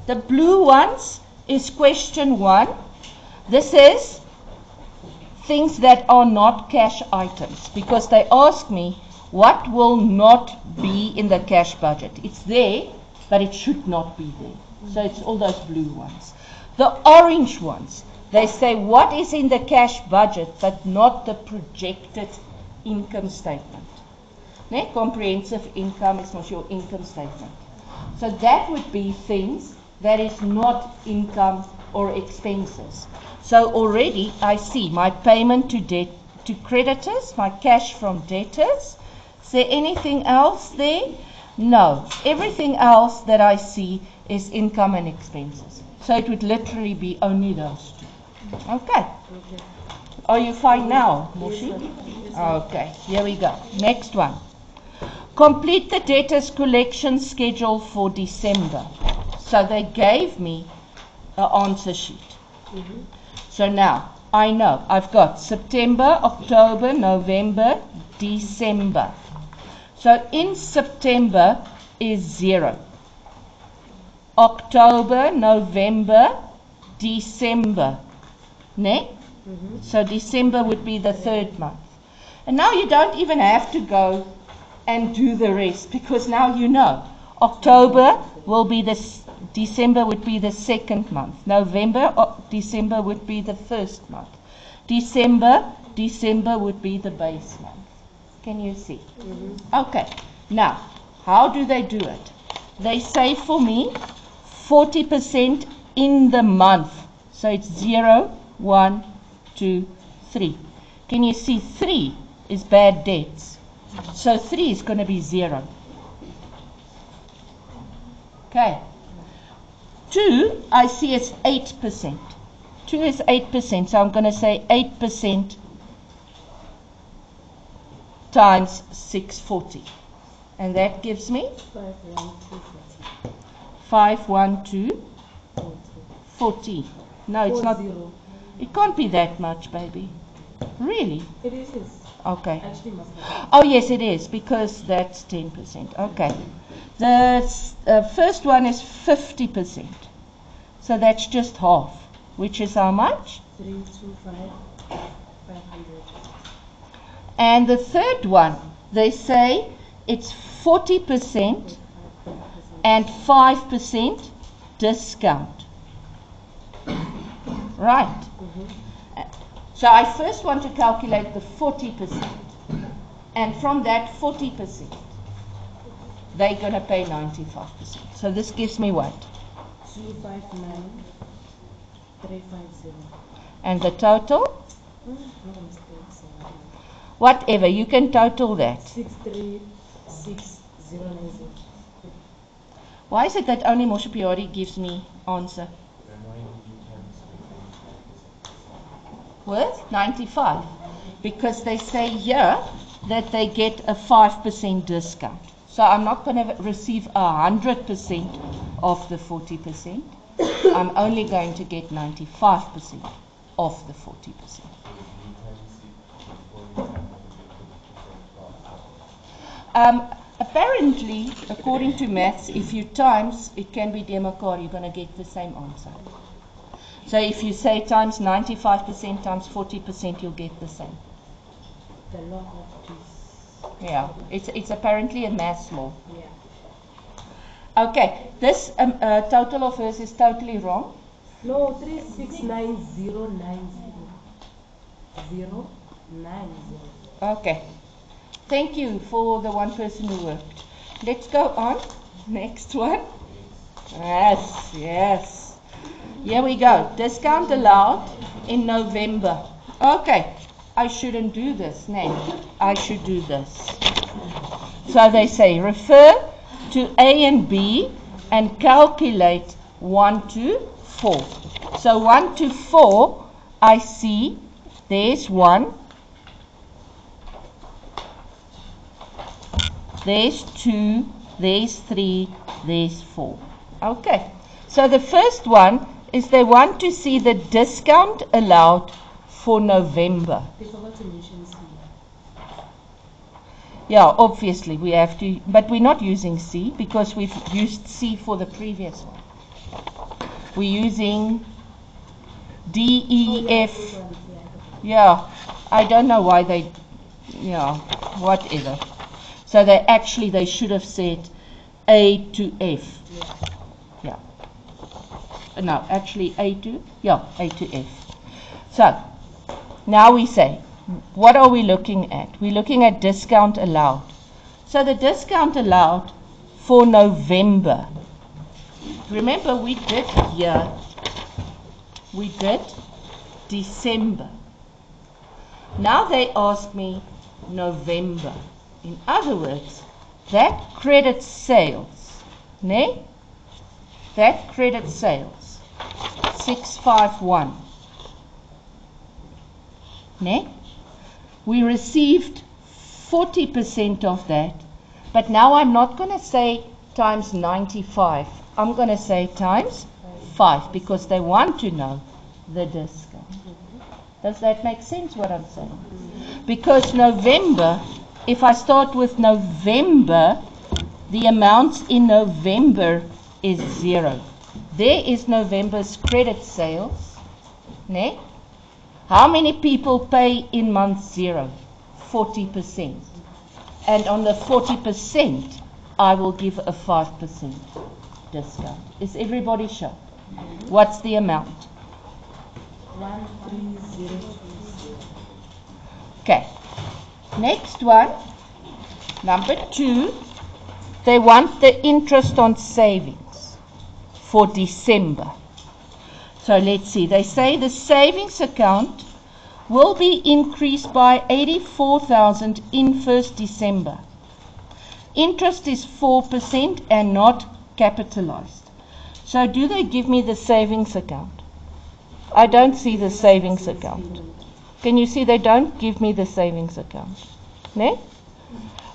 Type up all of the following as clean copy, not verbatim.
The blue ones is question 1. This is things that are not cash items, because they ask me what will not be in the cash budget. It's there, but it should not be there. So it's all those blue ones. The orange ones, they say what is in the cash budget, but not the projected income statement. Ne? Comprehensive income is not your income statement. So that would be things that is not income or expenses. So already I see my payment to creditors, my cash from debtors. Is there anything else there? No. Everything else that I see is income and expenses. So it would literally be only those two. Okay. Are you fine now, Moshi? Okay, here we go. Next one. Complete the debtors collection schedule for December. So they gave me an answer sheet. So now I know I've got September, October, November, December. So in September is 0. October, November, December. Ne? So December would be the 3rd month. And now you don't even have to go and do the rest, because now you know. October will be December would be the 2nd month. November, December would be the 1st month. December would be the base month. Can you see? Okay. Now, how do they do it? They say for me 40% in the month. So it's 0, 1, 2, 3. Can you see 3 is bad debts? So 3 is going to be 0. Okay. 2 I see as 8%. 2 is 8%, so I'm going to say 8% times 640. And that gives me 51240. No, it's not. It can't be that much, baby. Really? It is. Okay. Actually, must be. Oh, yes, it is, because that's 10%. Okay. The first one is 50%. So that's just half, which is how much? 325, 500. And the third one, they say it's 40% and 5% discount. Right. So I first want to calculate the 40%. And from that 40%, they're going to pay 95%. So this gives me what? 259, 350. And the total? No mistakes. Whatever, you can total that. 636090. Why is it that only Moshe Piori gives me answer? Worth 95. Because they say here that they get a 5% discount. So I'm not going to receive 100% of the 40%. I'm only going to get 95% of the 40%. Apparently, according to maths, if you times, it can be demakar, you're going to get the same answer. So if you say times 95% times 40%, you'll get the same. The law of this. Yeah, it's apparently a maths law. Yeah. Okay, this total of hers is totally wrong. No, 369,090. 090. Okay. Thank you for the one person who worked. Let's go on. Next one. Yes, yes. Here we go. Discount allowed in November. Okay. I shouldn't do this. No, I should do this. So they say refer to A and B and calculate 1 to 4. So 1 to 4, I see there's 1. There's 2, there's 3, there's 4. Okay, so the first one is they want to see the discount allowed for November. They forgot to mention C. Yeah, obviously we have to, but we're not using C because we've used C for the previous one. We're using D, E, F. Yeah, I don't know why they, yeah, whatever. So they should have said A to F. Yeah. No, actually A to F. So, now we say, what are we looking at? We're looking at discount allowed. So the discount allowed for November. Remember we did December. Now they ask me November. In other words, that credit sales, ne? That credit sales, 651, ne? We received 40% of that, but now I'm not going to say times 95. I'm going to say times 5 because they want to know the discount. Does that make sense what I'm saying? Because November, if I start with November, the amounts in November is 0. There is November's credit sales. Ne? How many people pay in month 0? 40%. And on the 40%, I will give a 5% discount. Is everybody sure? What's the amount? 13020. Okay. Next one, number 2, they want the interest on savings for December. So let's see. They say the savings account will be increased by 84,000 in 1st December. Interest is 4% and not capitalized. So do they give me the savings account? I don't see the savings account. Can you see they don't give me the savings account? Ne?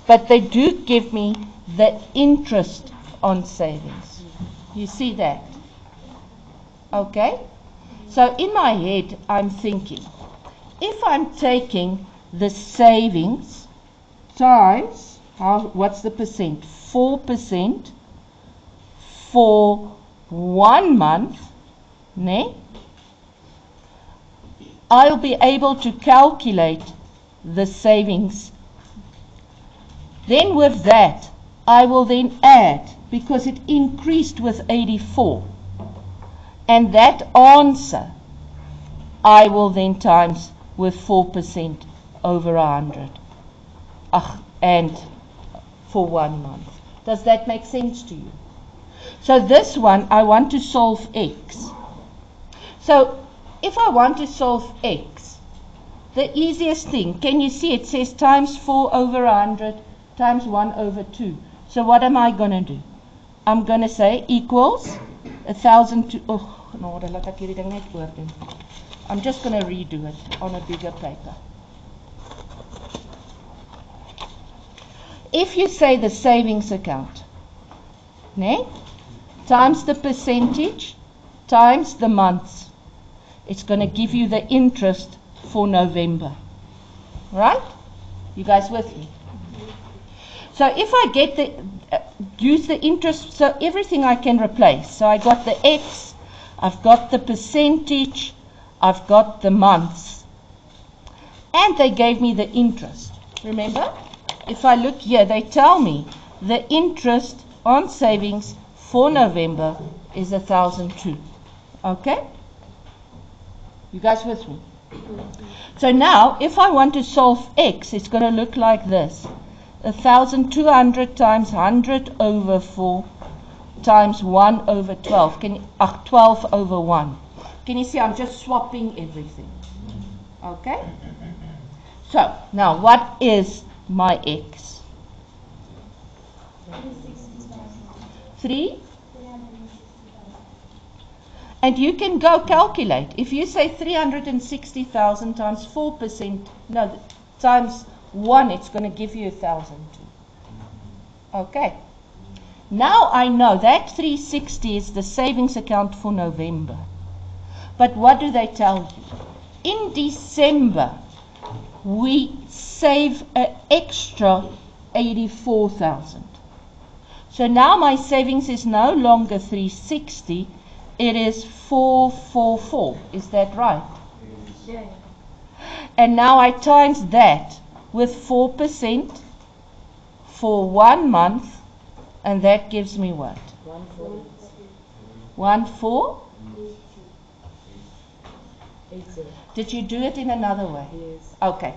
But they do give me the interest on savings. You see that? Okay? So in my head, I'm thinking, if I'm taking the savings times, what's the percent? 4% for 1 month, ne? I'll be able to calculate the savings. Then with that, I will then add, because it increased with 84. And that answer, I will then times with 4% over 100. And for 1 month. Does that make sense to you? So this one, I want to solve x. So if I want to solve x, the easiest thing, can you see it says times 4 over 100 times 1 over 2. So what am I going to do? I'm going to say equals 1,000 I'm just going to redo it on a bigger paper. If you say the savings account, ne, times the percentage times the months, it's going to give you the interest for November. Right? You guys with me? So if I get the use the interest, so everything I can replace. So I got the X, I've got the percentage, I've got the months, and they gave me the interest. Remember? If I look here, they tell me the interest on savings for November is 1,002. Okay? You guys with me? So now, if I want to solve X, it's going to look like this. 1,200 times 100 over 4 times 1 over 12. 12 over 1. Can you see I'm just swapping everything? Okay? So, now what is my X? 3? And you can go calculate. If you say 360,000 times 4%, no, times 1, it's going to give you 1,002. Okay. Now I know that 360 is the savings account for November. But what do they tell you? In December, we save an extra 84,000. So now my savings is no longer 360, it is 444. Is that right? Yeah. And now I times that with 4% for 1 month, and that gives me what? 1,480. Did you do it in another way? Yes. Okay.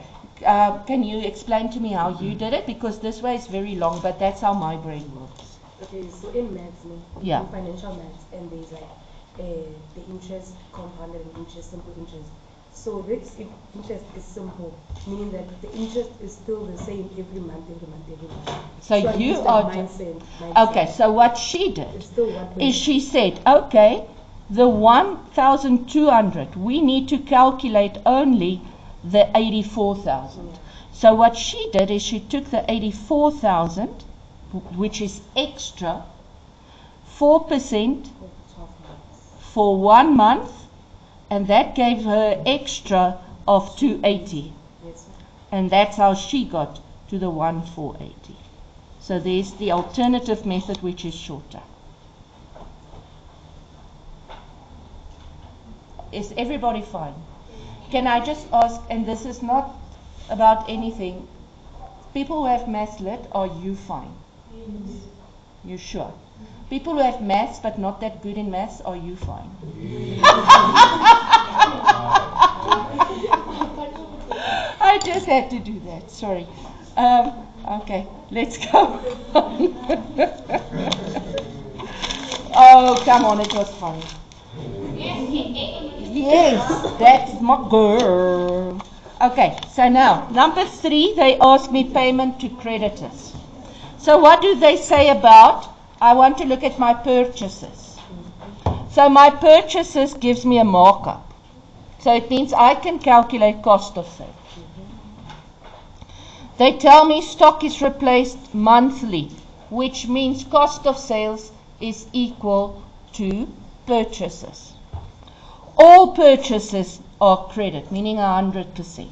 Can you explain to me how you did it? Because this way is very long, but that's how my brain works. Okay, so in maths, Yeah. in financial maths, and there's like the interest compounded and interest, simple interest. So this interest is simple, meaning that the interest is still the same every month. So I you used that are mindset. okay. So what she did It's still 1.2. is she said, okay, the 1,200, we need to calculate only the 84,000. Yeah. So what she did is she took the 84,000, which is extra, 4% For 12 months. for 1 month, and that gave her extra of 280. Yes, sir. And that's how she got to the 1,480. So there's the alternative method, which is shorter. Is everybody fine? Can I just ask, and this is not about anything, people who have maths lit, are you fine? Yes. You sure? People who have maths but not that good in maths, are you fine? I just had to do that, sorry. Okay, let's go on. Oh, come on, it was funny. Yes, that's my girl. Okay, so now, number 3, they ask me payment to creditors. So what do they say about, I want to look at my purchases. So my purchases gives me a markup. So it means I can calculate cost of sale. They tell me stock is replaced monthly, which means cost of sales is equal to purchases. All purchases are credit, meaning 100%.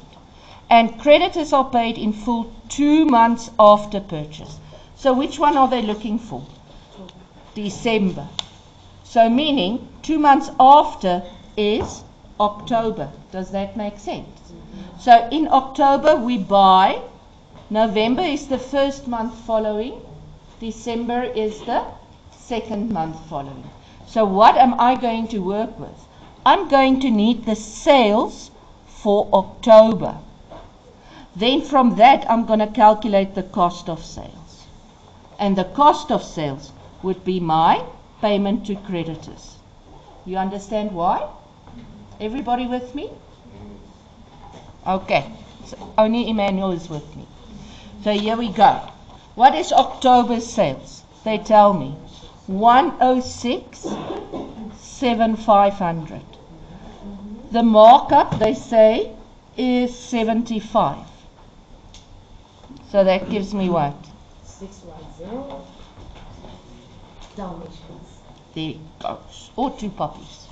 And creditors are paid in full 2 months after purchase. So which one are they looking for? December. So meaning 2 months after is October. Does that make sense? So in October we buy. November is the first month following. December is the second month following. So what am I going to work with? I'm going to need the sales for October. Then from that I'm going to calculate the cost of sales. And the cost of sales would be my payment to creditors. You understand why? Everybody with me? Okay. So only Emmanuel is with me. So here we go. What is October's sales? They tell me 106,700. The markup, they say, is 75. So that gives me what? 610 Dalmatians. There it goes. Or 2 puppies.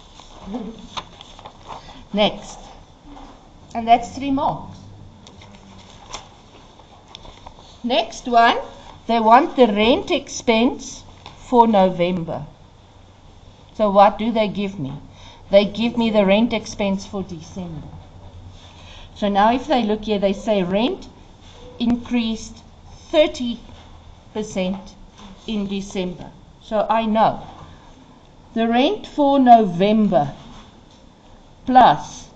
Next. And that's 3 marks. Next one, they want the rent expense for November. So what do they give me? They give me the rent expense for December. So now if they look here, they say rent increased 30% in December. So I know the rent for November plus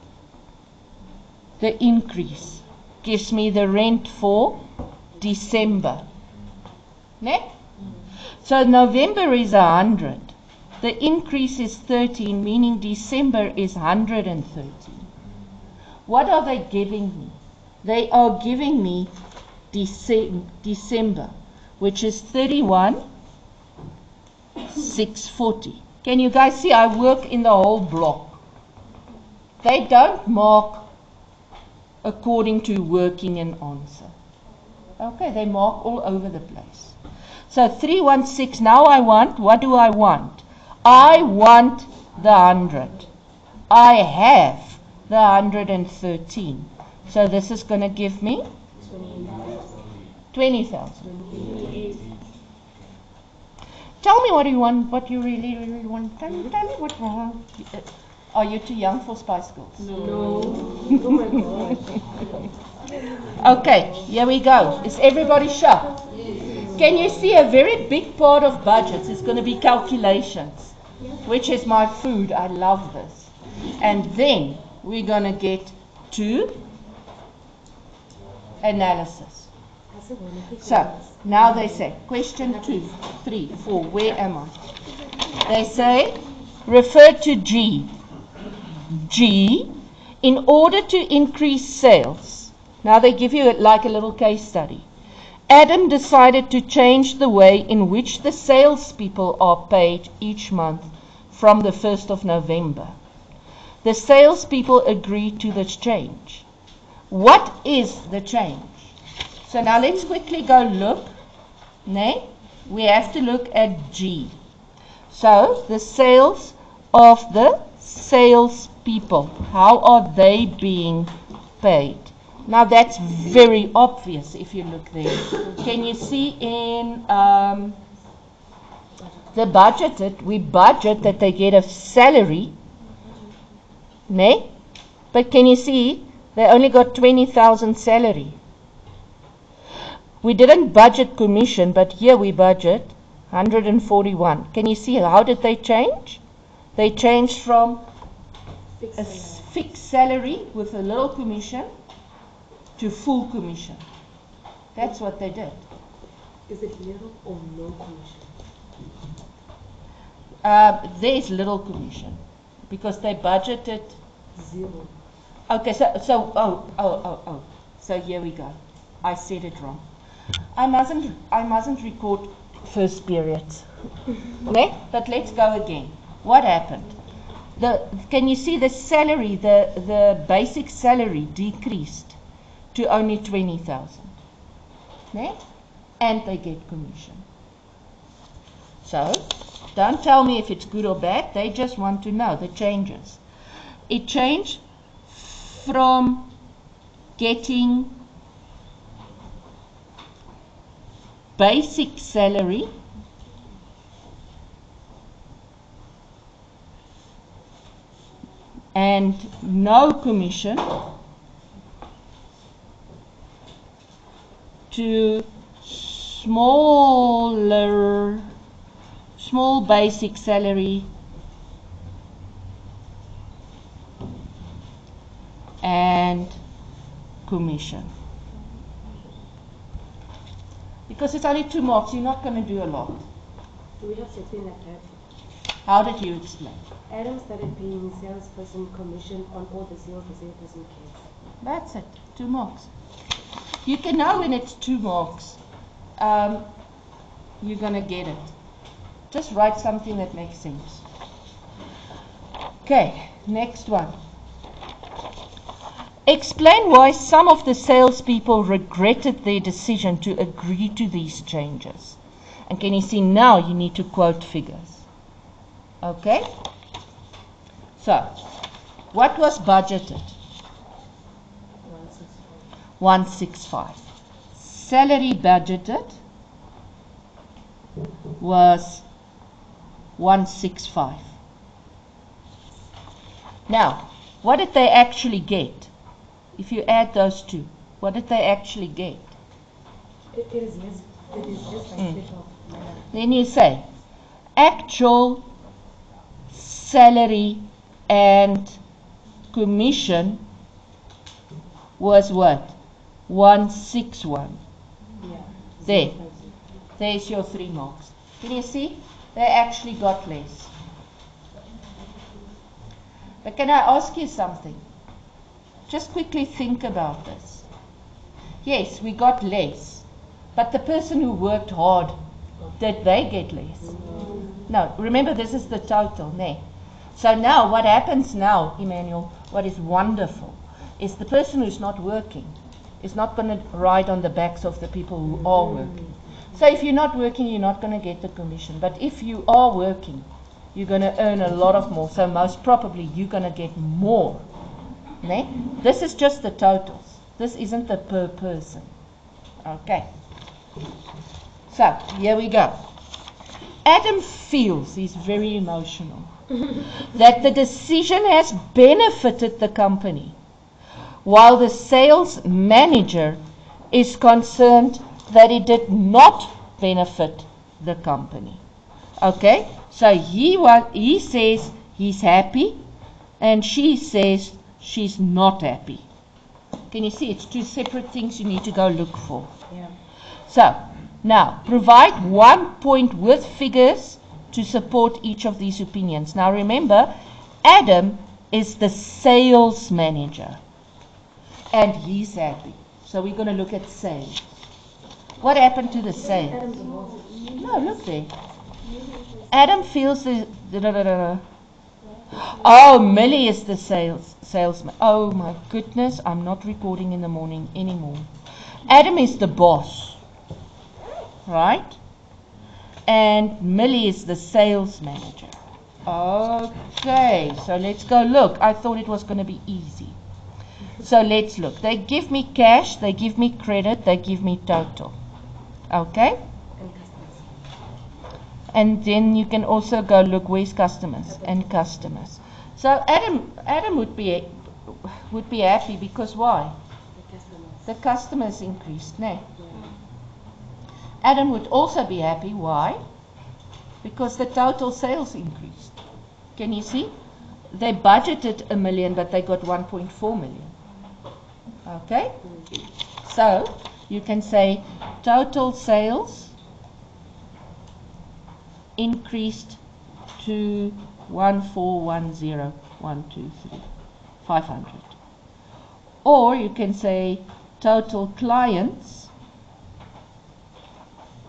the increase gives me the rent for December. Ne? So November is 100. The increase is 13, meaning December is 113. What are they giving me? They are giving me December, which is 31,640. Can you guys see I work in the whole block? They don't mark according to working an answer. Okay, they mark all over the place. So 316, now I want, what do I want? I want the 100. I have the 113. So this is going to give me 20,000. Tell me what you want, what you really, really want. Tell me what. Are you too young for Spice Girls? No. Oh my God. Okay, here we go. Is everybody sharp? Can you see a very big part of budgets is going to be calculations, which is my food. I love this. And then we're going to get to analysis. So now they say, question 2, 3, 4, where am I? They say, refer to G. G, in order to increase sales. Now they give you like a little case study. Adam decided to change the way in which the salespeople are paid each month from the 1st of November. The salespeople agreed to this change. What is the change? So now let's quickly go look. We have to look at G. So the sales of the salespeople, how are they being paid? Now that's very obvious if you look there. Can you see in the budgeted, we budget that they get a salary, but can you see they only got 20,000 salary? We didn't budget commission, but here we budget 141. Can you see how did they change? They changed from a fixed salary with a little commission to full commission. That's what they did. Is it little or no commission? There's little commission because they budgeted 0. Okay, so here we go. I said it wrong. I mustn't record first periods. But let's go again. What happened? Can you see the salary, the basic salary decreased to only 20,000. And they get commission. So, don't tell me if it's good or bad. They just want to know the changes. It changed from getting basic salary and no commission to small basic salary and commission. Because it's only 2 marks, you're not going to do a lot. Do we have to explain that? How did you explain? Adam started paying salesperson commission on all the sales the salesperson gets. That's it, 2 marks. You can know when it's 2 marks, you're going to get it. Just write something that makes sense. Okay, next one. Explain why some of the salespeople regretted their decision to agree to these changes. And can you see now you need to quote figures. Okay? So, what was budgeted? 165. Salary budgeted was 165. Now, what did they actually get? If you add those two, what did they actually get? It is just like split off. Then you say, actual salary and commission was what? 161. Yeah. There's your 3 marks. Can you see? They actually got less. But can I ask you something? Just quickly think about this. Yes, we got less. But the person who worked hard, did they get less? No. Remember, this is the total, So now, what happens now, Emmanuel, what is wonderful, is the person who's not working is not going to ride on the backs of the people who are working. So if you're not working, you're not going to get the commission. But if you are working, you're going to earn a lot of more. So most probably, you're going to get more. This is just the totals. This isn't the per person. Okay. So, here we go. Adam feels, he's very emotional, that the decision has benefited the company, while the sales manager is concerned that it did not benefit the company. Okay, so he says he's happy, and she says she's not happy. Can you see? It's two separate things you need to go look for. Yeah. So, now, provide 1 point with figures to support each of these opinions. Now remember, Adam is the sales manager, and he's happy. So we're going to look at sales. What happened to the sales? Adam's the boss. No, look there. Adam feels the... Oh, Millie is the salesman. Oh my goodness, I'm not recording in the morning anymore. Adam is the boss, right? And Millie is the sales manager. Okay, so let's go look. I thought it was going to be easy. So let's look. They give me cash, they give me credit, they give me total. Okay? And customers. And then you can also go look where's customers and customers. So Adam would be happy because why? The customers. The customers increased, no? Yeah. Adam would also be happy, why? Because the total sales increased. Can you see? They budgeted 1 million, but they got 1.4 million. Okay? So you can say total sales increased to 1410123 500. Or you can say total clients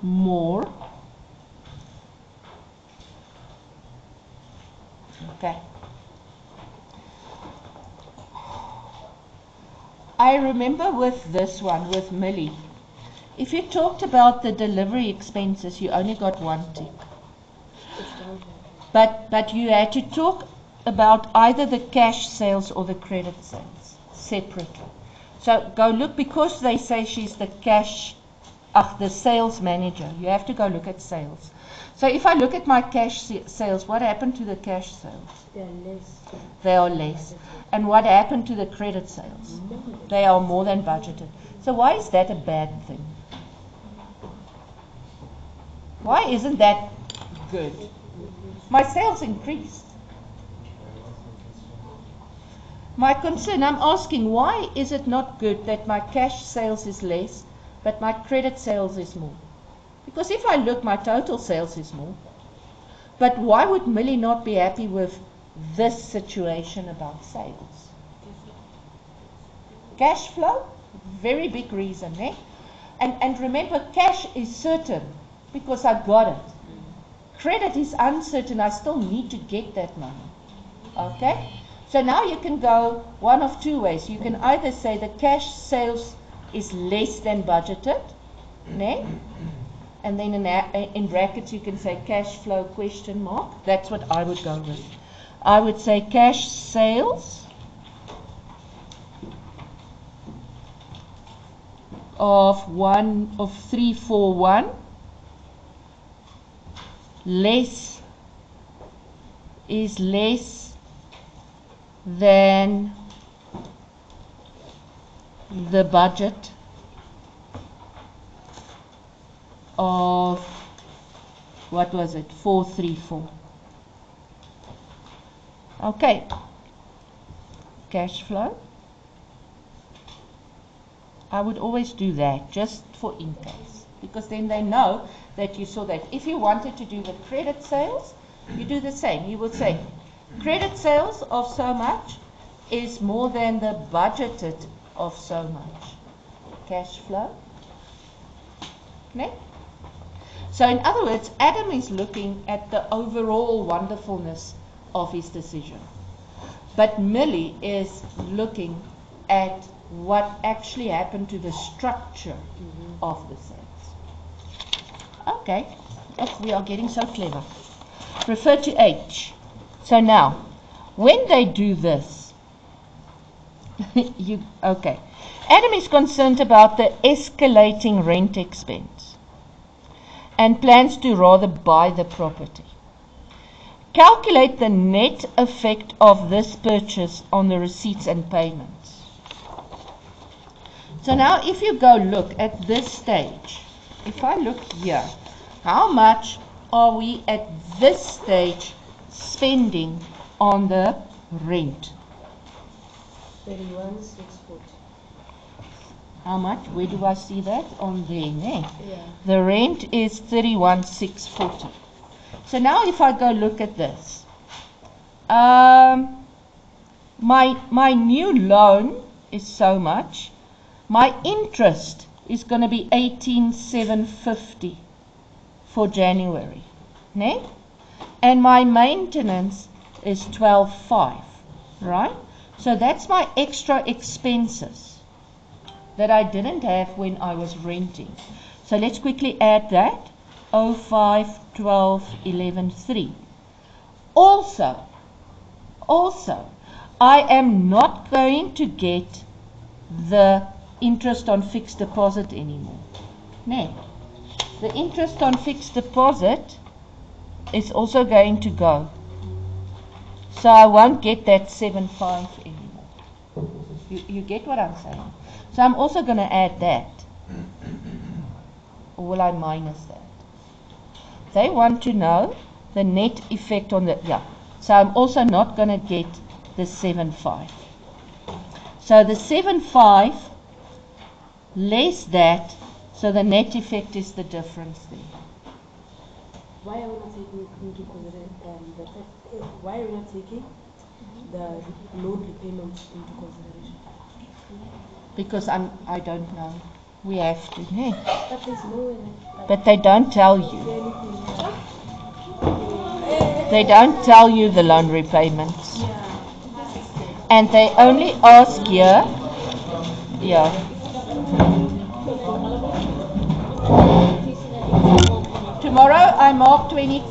more. Okay. I remember with this one, with Millie, if you talked about the delivery expenses, you only got 1 tick. It's down here. But you had to talk about either the cash sales or the credit sales separately. So go look, because they say she's the the sales manager, you have to go look at sales. So if I look at my cash sales, what happened to the cash sales? They are less. They are less. And what happened to the credit sales? They are more than budgeted. So why is that a bad thing? Why isn't that good? My sales increased. My concern, I'm asking, why is it not good that my cash sales is less, but my credit sales is more? Because if I look, my total sales is more. But why would Millie not be happy with this situation about sales? Cash flow, very big reason, eh? And remember, cash is certain because I got it. Credit is uncertain, I still need to get that money. Okay? So now you can go one of two ways. You can either say the cash sales is less than budgeted, né? And then in brackets you can say cash flow question mark. That's what I would go with. I would say cash sales of 341 less than the budget of, what was it, 434. Okay, cash flow. I would always do that just for in case, because then they know that you saw that. If you wanted to do the credit sales, you do the same. You would say credit sales of so much is more than the budgeted of so much. Cash flow. Okay? So in other words, Adam is looking at the overall wonderfulness of his decision. But Millie is looking at what actually happened to the structure of the sales. Okay, we are getting so clever. Refer to H. So now, when they do this, okay. Adam is concerned about the escalating rent expense. and plans to rather buy the property. Calculate the net effect of this purchase on the receipts and payments. So now if you go look at this stage, if I look here, how much are we at this stage spending on the rent? 31,640. How much? Where do I see that? On there, ne? Yeah. The rent is 31,640. So now if I go look at this, my new loan is so much. My interest is going to be 18,750 for January, ne? And my maintenance is 12,500, right? So that's my extra expenses that I didn't have when I was renting. So let's quickly add that. 05, 12, 11, 3. Also, I am not going to get the interest on fixed deposit anymore. No. The interest on fixed deposit is also going to go. So I won't get that 7.5 anymore. You get what I'm saying? So I'm also going to add that. Or will I minus that? They want to know the net effect on the, yeah. So I'm also not going to get the 7.5. So the 7.5 less that, so the net effect is the difference there. Why are we not taking into consideration why are we not taking the loan repayment into consideration? Because I don't know. We have to, hey. But there's no way that, But they don't tell you. anything. They don't tell you the loan repayments. Yeah. And they only ask here, yeah. Tomorrow I mark 22.